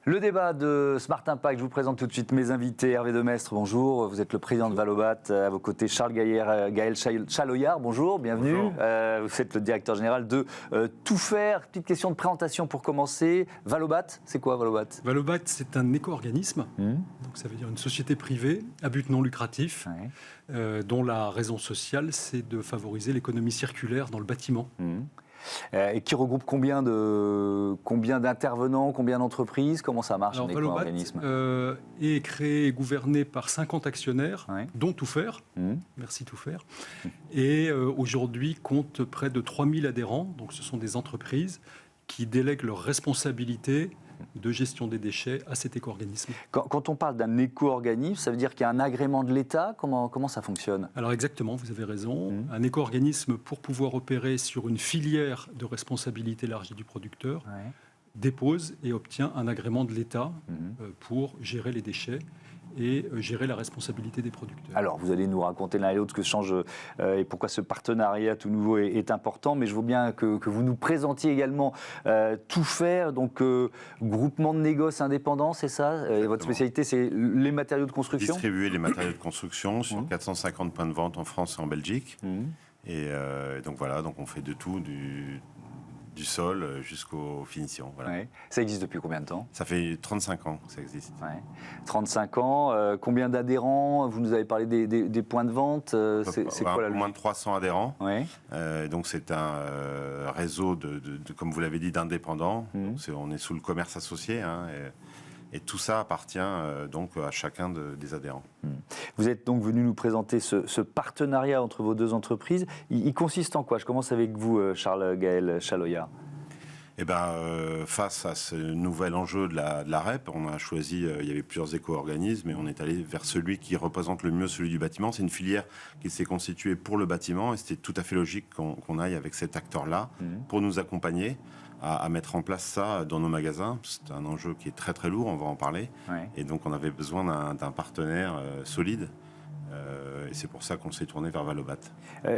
Le débat de Smart Impact, je vous présente tout de suite mes invités. Hervé Demestre, bonjour. Vous êtes le président de Valobat. À vos côtés, Gaël Chaloyard, bonjour, bienvenue. Bonjour. Vous êtes le directeur général de Tout Faire. Petite question de présentation pour commencer. Valobat, c'est quoi Valobat? Valobat, c'est un éco-organisme. Donc ça veut dire une société privée à but non lucratif, dont la raison sociale, c'est de favoriser l'économie circulaire dans le bâtiment. Et qui regroupe combien d'intervenants, combien d'entreprises? Comment ça marche, un éco-organisme? Valobat est créé et gouverné par 50 actionnaires, dont Tout Faire. Merci Tout Faire. Et aujourd'hui compte près de 3000 adhérents. Donc ce sont des entreprises qui délèguent leurs responsabilités de gestion des déchets à cet éco-organisme. Quand on parle d'un éco-organisme, ça veut dire qu'il y a un agrément de l'État? Comment ça fonctionne? Alors exactement, vous avez raison. Un éco-organisme, pour pouvoir opérer sur une filière de responsabilité élargie du producteur, dépose et obtient un agrément de l'État pour gérer les déchets et gérer la responsabilité des producteurs. Alors, vous allez nous raconter l'un et l'autre ce que change et pourquoi ce partenariat tout nouveau est important, mais je veux bien que vous nous présentiez également Tout Faire, donc groupement de négoce indépendant, c'est ça? Et votre spécialité, c'est les matériaux de construction? Distribuer les matériaux de construction sur 450 points de vente en France et en Belgique. Et donc voilà, donc on fait de tout, du sol jusqu'aux finitions. Voilà. Ça existe depuis combien de temps? Ça fait 35 ans que ça existe. 35 ans. Combien d'adhérents? Vous nous avez parlé des points de vente. C'est quoi moins de 300 adhérents. Donc c'est un réseau comme vous l'avez dit, d'indépendants. On est sous le commerce associé. Et tout ça appartient donc à chacun des adhérents. Vous êtes donc venu nous présenter ce partenariat entre vos deux entreprises. Il consiste en quoi? Je commence avec vous, Gaël Chaloyard. Face à ce nouvel enjeu de la REP, on a choisi, il y avait plusieurs éco-organismes, et on est allé vers celui qui représente le mieux celui du bâtiment. C'est une filière qui s'est constituée pour le bâtiment, et c'était tout à fait logique qu'on aille avec cet acteur-là pour nous accompagner à mettre en place ça dans nos magasins. C'est un enjeu qui est très très lourd, on va en parler. Et donc on avait besoin d'un partenaire solide. Et c'est pour ça qu'on s'est tourné vers Valobat.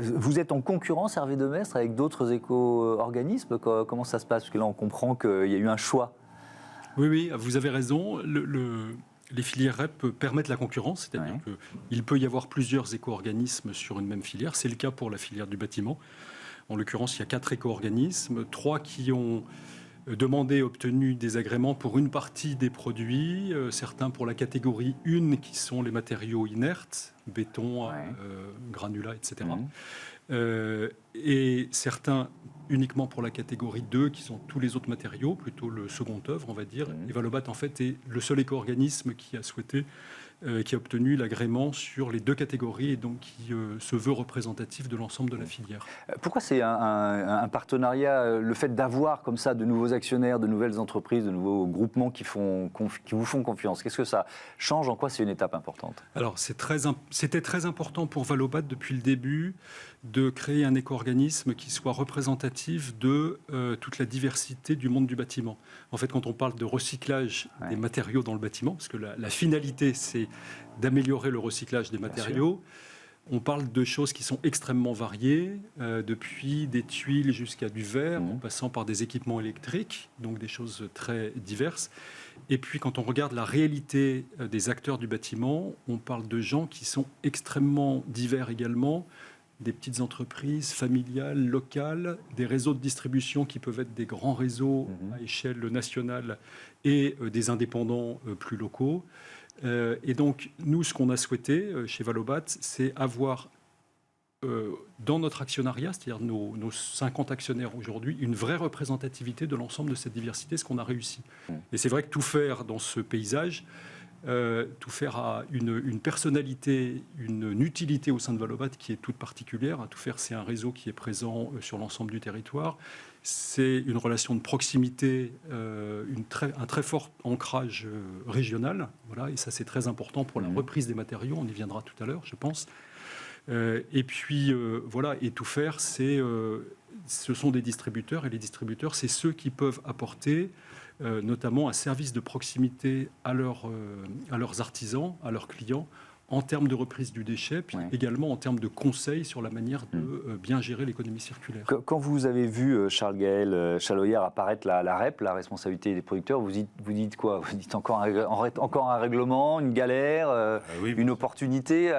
Vous êtes en concurrence, Hervé Demestre, avec d'autres éco-organismes? Comment ça se passe? Parce que là, on comprend qu'il y a eu un choix. Oui, vous avez raison. Les filières REP permettent la concurrence, c'est-à-dire qu'il peut y avoir plusieurs éco-organismes sur une même filière. C'est le cas pour la filière du bâtiment. En l'occurrence, il y a 4 éco-organismes, 3 qui ont demandé et obtenu des agréments pour une partie des produits, certains pour la catégorie 1 qui sont les matériaux inertes, béton, granulats, etc. Et certains uniquement pour la catégorie 2 qui sont tous les autres matériaux, plutôt le second œuvre on va dire. Et Valobat en fait est le seul éco-organisme qui a souhaité qui a obtenu l'agrément sur les 2 catégories et donc qui se veut représentatif de l'ensemble de la filière. Pourquoi c'est un partenariat, le fait d'avoir comme ça de nouveaux actionnaires, de nouvelles entreprises, de nouveaux groupements qui vous font confiance? Qu'est-ce que ça change? En quoi c'est une étape importante? Alors c'était très important pour Valobat depuis le début de créer un éco-organisme qui soit représentatif de toute la diversité du monde du bâtiment. En fait, quand on parle de recyclage des matériaux dans le bâtiment, parce que la finalité, c'est d'améliorer le recyclage des matériaux, on parle de choses qui sont extrêmement variées, depuis des tuiles jusqu'à du verre, en passant par des équipements électriques, donc des choses très diverses. Et puis, quand on regarde la réalité des acteurs du bâtiment, on parle de gens qui sont extrêmement divers également, des petites entreprises familiales, locales, des réseaux de distribution qui peuvent être des grands réseaux à échelle nationale et des indépendants plus locaux. Et donc, nous, ce qu'on a souhaité chez Valobat, c'est avoir dans notre actionnariat, c'est-à-dire nos 50 actionnaires aujourd'hui, une vraie représentativité de l'ensemble de cette diversité, ce qu'on a réussi. Et c'est vrai que Tout Faire dans ce paysage, Tout Faire a une personnalité, une utilité au sein de Valobat qui est toute particulière. Tout Faire, c'est un réseau qui est présent sur l'ensemble du territoire. C'est une relation de proximité, un très fort ancrage régional. Voilà, et ça, c'est très important pour la reprise des matériaux. On y viendra tout à l'heure, je pense. Et puis, voilà, et Tout Faire, ce sont des distributeurs. Et les distributeurs, c'est ceux qui peuvent apporter notamment un service de proximité à leurs artisans, à leurs clients, en termes de reprise du déchet, puis également en termes de conseils sur la manière de bien gérer l'économie circulaire. Quand vous avez vu Charles-Gaël Chaloyère apparaître la REP, la responsabilité des producteurs, vous dites quoi? Vous dites encore un règlement, une galère, une opportunité.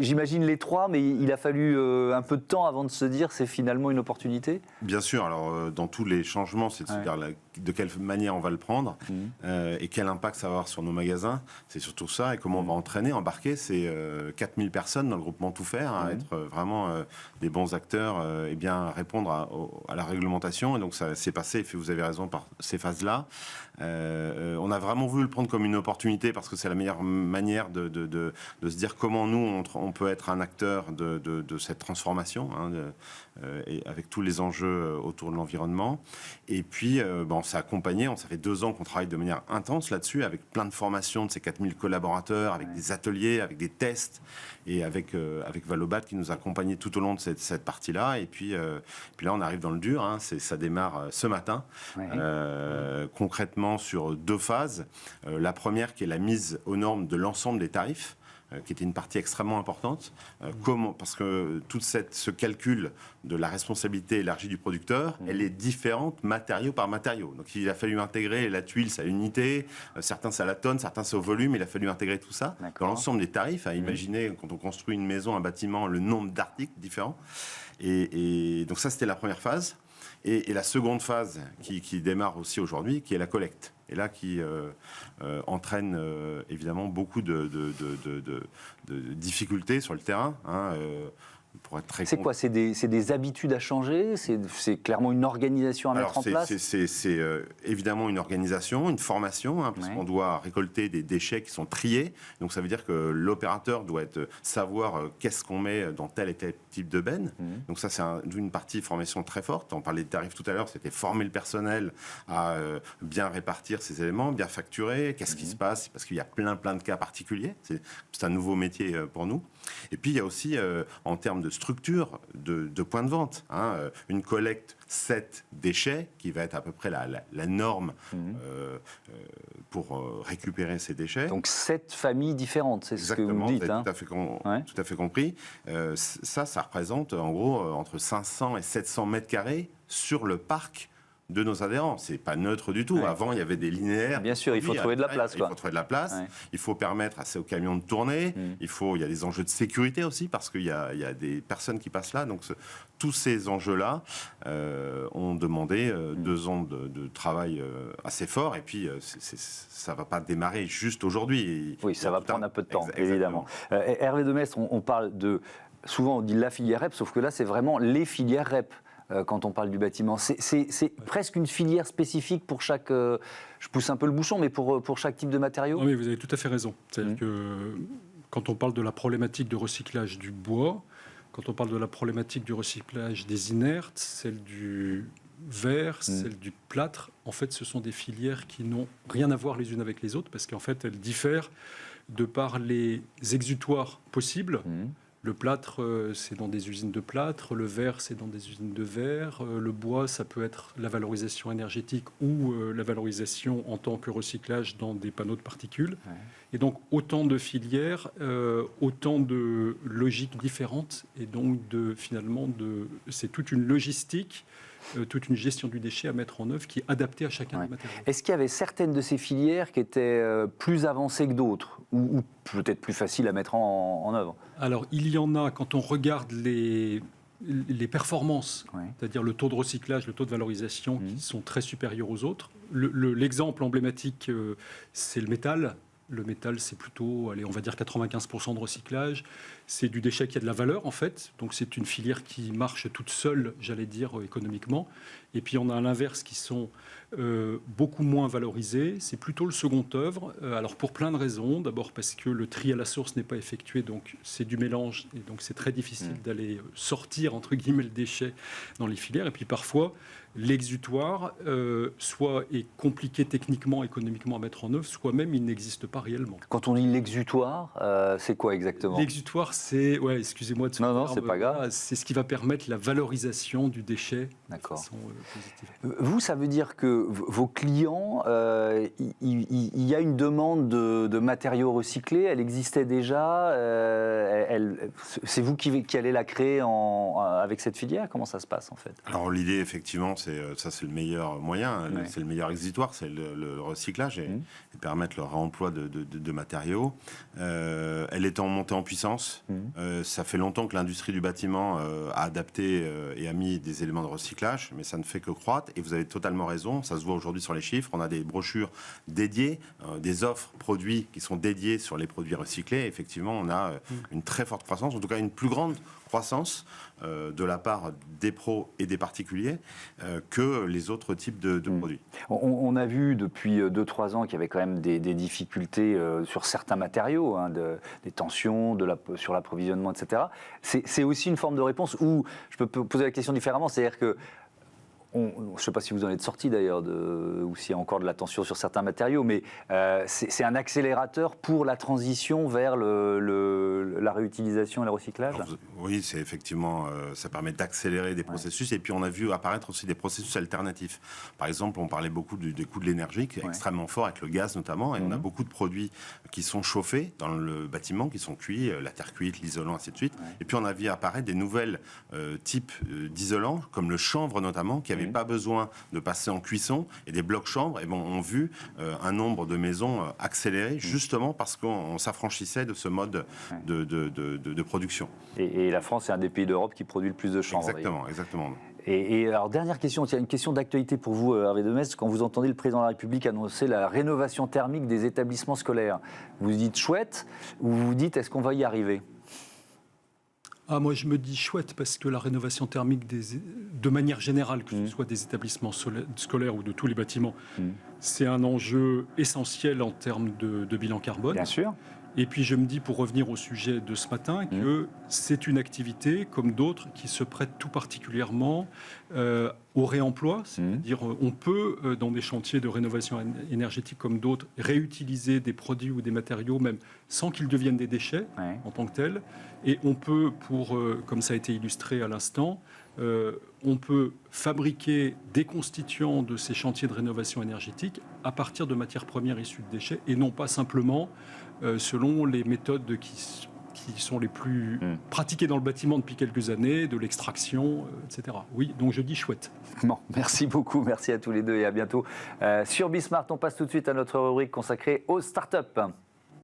J'imagine les trois, mais il a fallu un peu de temps avant de se dire c'est finalement une opportunité. Bien sûr, alors dans tous les changements, c'est de se dire de quelle manière on va le prendre et quel impact ça va avoir sur nos magasins. C'est surtout ça, et comment on va entraîner, embarquer ces 4000 personnes dans le groupement Tout Faire, à être vraiment des bons acteurs et bien répondre à la réglementation. Et donc ça s'est passé, vous avez raison, par ces phases-là. On a vraiment voulu le prendre comme une opportunité parce que c'est la meilleure manière de se dire comment nous, on peut être un acteur de cette transformation, et avec tous les enjeux autour de l'environnement. Et puis, on s'est accompagné, ça fait 2 ans qu'on travaille de manière intense là-dessus, avec plein de formations de ces 4000 collaborateurs, avec des ateliers, avec des tests, et avec Valobat qui nous a accompagnés tout au long de cette partie-là. Et puis là, on arrive dans le dur, ça démarre ce matin, concrètement sur 2 phases. La première qui est la mise aux normes de l'ensemble des tarifs, qui était une partie extrêmement importante. Parce que tout ce calcul de la responsabilité élargie du producteur, elle est différente matériau par matériau. Donc il a fallu intégrer la tuile, c'est à l'unité, certains c'est à la tonne, certains c'est au volume, il a fallu intégrer tout ça dans l'ensemble des tarifs. Imaginez quand on construit une maison, un bâtiment, le nombre d'articles différents. Et donc ça, c'était la première phase. Et la seconde phase qui démarre aussi aujourd'hui, qui est la collecte. Et là, qui entraîne évidemment beaucoup de difficultés sur le terrain. Pour être très c'est quoi? C'est des habitudes à changer? C'est clairement une organisation à mettre en place? C'est évidemment une organisation, une formation, parce qu'on doit récolter des déchets qui sont triés. Donc ça veut dire que l'opérateur doit savoir qu'est-ce qu'on met dans tel et tel type de benne. Donc ça, c'est une partie formation très forte. On parlait des tarifs tout à l'heure, c'était former le personnel à bien répartir ces éléments, bien facturer. Qu'est-ce qui se passe? Parce qu'il y a plein de cas particuliers. C'est un nouveau métier pour nous. Et puis il y a aussi, en termes de structure, de points de vente, une collecte 7 déchets, qui va être à peu près la norme pour récupérer ces déchets. Donc 7 familles différentes, c'est ce que vous dites. Exactement, tout à fait compris. Ça représente en gros entre 500 et 700 mètres carrés sur le parc de nos adhérents. C'est pas neutre du tout. Avant, il y avait des linéaires. Bien sûr, il faut trouver de la place. Il faut trouver de la place. Il faut permettre aux camions de tourner. Il y a des enjeux de sécurité aussi, parce qu'il y a des personnes qui passent là. Donc, tous ces enjeux-là ont demandé 2 ans de travail assez fort. Et puis, ça va pas démarrer juste aujourd'hui. Oui, ça va prendre un peu de temps, évidemment. Hervé Demestre, on parle souvent on dit la filière REP, sauf que là, c'est vraiment les filières REP. Quand on parle du bâtiment. C'est presque une filière spécifique pour chaque... je pousse un peu le bouchon, mais pour chaque type de matériau. Oui, vous avez tout à fait raison. C'est-à-dire que quand on parle de la problématique de recyclage du bois, quand on parle de la problématique du recyclage des inertes, celle du verre, celle du plâtre, en fait, ce sont des filières qui n'ont rien à voir les unes avec les autres, parce qu'en fait, elles diffèrent de par les exutoires possibles. Le plâtre, c'est dans des usines de plâtre. Le verre, c'est dans des usines de verre. Le bois, ça peut être la valorisation énergétique ou la valorisation en tant que recyclage dans des panneaux de particules. Et donc, autant de filières, autant de logiques différentes. Et donc, finalement, c'est toute une logistique, toute une gestion du déchet à mettre en œuvre qui est adaptée à chacun des matériaux. Est-ce qu'il y avait certaines de ces filières qui étaient plus avancées que d'autres ou peut-être plus faciles à mettre en œuvre? Alors, il y en a, quand on regarde les performances, c'est-à-dire le taux de recyclage, le taux de valorisation, qui sont très supérieurs aux autres. L'exemple emblématique, c'est le métal. Le métal, c'est plutôt, on va dire 95% de recyclage. C'est du déchet qui a de la valeur, en fait. Donc, c'est une filière qui marche toute seule, j'allais dire, économiquement. Et puis, on a à l'inverse qui sont beaucoup moins valorisés. C'est plutôt le second œuvre. Alors, pour plein de raisons. D'abord, parce que le tri à la source n'est pas effectué. Donc, c'est du mélange. Et donc, c'est très difficile d'aller sortir, entre guillemets, le déchet dans les filières. Et puis, parfois, l'exutoire, soit est compliqué techniquement, économiquement à mettre en œuvre, soit même il n'existe pas réellement. Quand on dit l'exutoire, c'est quoi exactement? L'exutoire, c'est, excusez-moi de ce Non, terme, c'est pas grave. voilà, c'est ce qui va permettre la valorisation du déchet D'accord. de façon positive. Vous, ça veut dire que vos clients, il y a une demande de matériaux recyclés, elle existait déjà, c'est vous qui allez la créer avec cette filière? Comment ça se passe en fait? Alors l'idée, effectivement, c'est le meilleur moyen, Ouais. c'est le meilleur exitoire, c'est le recyclage et permettre le réemploi de matériaux. Elle est en montée en puissance. Ça fait longtemps que l'industrie du bâtiment a adapté et a mis des éléments de recyclage, mais ça ne fait que croître. Et vous avez totalement raison, ça se voit aujourd'hui sur les chiffres. On a des brochures dédiées, des offres produits qui sont dédiées sur les produits recyclés. Effectivement, on a une très forte croissance, en tout cas une plus grande croissance de la part des pros et des particuliers que les autres types de produits. On a vu depuis 2-3 ans qu'il y avait quand même des difficultés sur certains matériaux, des tensions sur l'approvisionnement, etc. C'est aussi une forme de réponse où je peux poser la question différemment, c'est-à-dire que je ne sais pas si vous en êtes sorti d'ailleurs, ou s'il y a encore de la tension sur certains matériaux, mais c'est un accélérateur pour la transition vers la réutilisation et le recyclage. Alors, oui, c'est effectivement, ça permet d'accélérer des processus, et puis on a vu apparaître aussi des processus alternatifs. Par exemple, on parlait beaucoup des coûts de l'énergie, qui est extrêmement fort avec le gaz notamment, et on a beaucoup de produits qui sont chauffés dans le bâtiment, qui sont cuits, la terre cuite, l'isolant, ainsi de suite. Et puis on a vu apparaître des nouvelles types d'isolants, comme le chanvre notamment, qui n'avaient pas besoin de passer en cuisson, et des blocs chambres ont vu un nombre de maisons accélérer, justement parce qu'on s'affranchissait de ce mode de production. Et la France est un des pays d'Europe qui produit le plus de chanvre. Exactement. Et alors, dernière question, il y a une question d'actualité pour vous, Hervé Demestre. Quand vous entendez le président de la République annoncer la rénovation thermique des établissements scolaires, vous dites chouette, ou vous dites est-ce qu'on va y arriver? Moi, je me dis chouette parce que la rénovation thermique, de manière générale, que ce soit des établissements scolaires ou de tous les bâtiments, c'est un enjeu essentiel en termes de bilan carbone. Bien sûr. Et puis, je me dis, pour revenir au sujet de ce matin, que c'est une activité, comme d'autres, qui se prête tout particulièrement au réemploi. C'est-à-dire, on peut, dans des chantiers de rénovation énergétique comme d'autres, réutiliser des produits ou des matériaux, même sans qu'ils deviennent des déchets en tant que tels. Et on peut, comme ça a été illustré à l'instant, on peut fabriquer des constituants de ces chantiers de rénovation énergétique à partir de matières premières issues de déchets, et non pas simplement selon les méthodes qui sont les plus pratiquées dans le bâtiment depuis quelques années, de l'extraction, etc. Oui, donc je dis chouette. Bon, merci beaucoup, merci à tous les deux et à bientôt. Sur Bismart, on passe tout de suite à notre rubrique consacrée aux startups.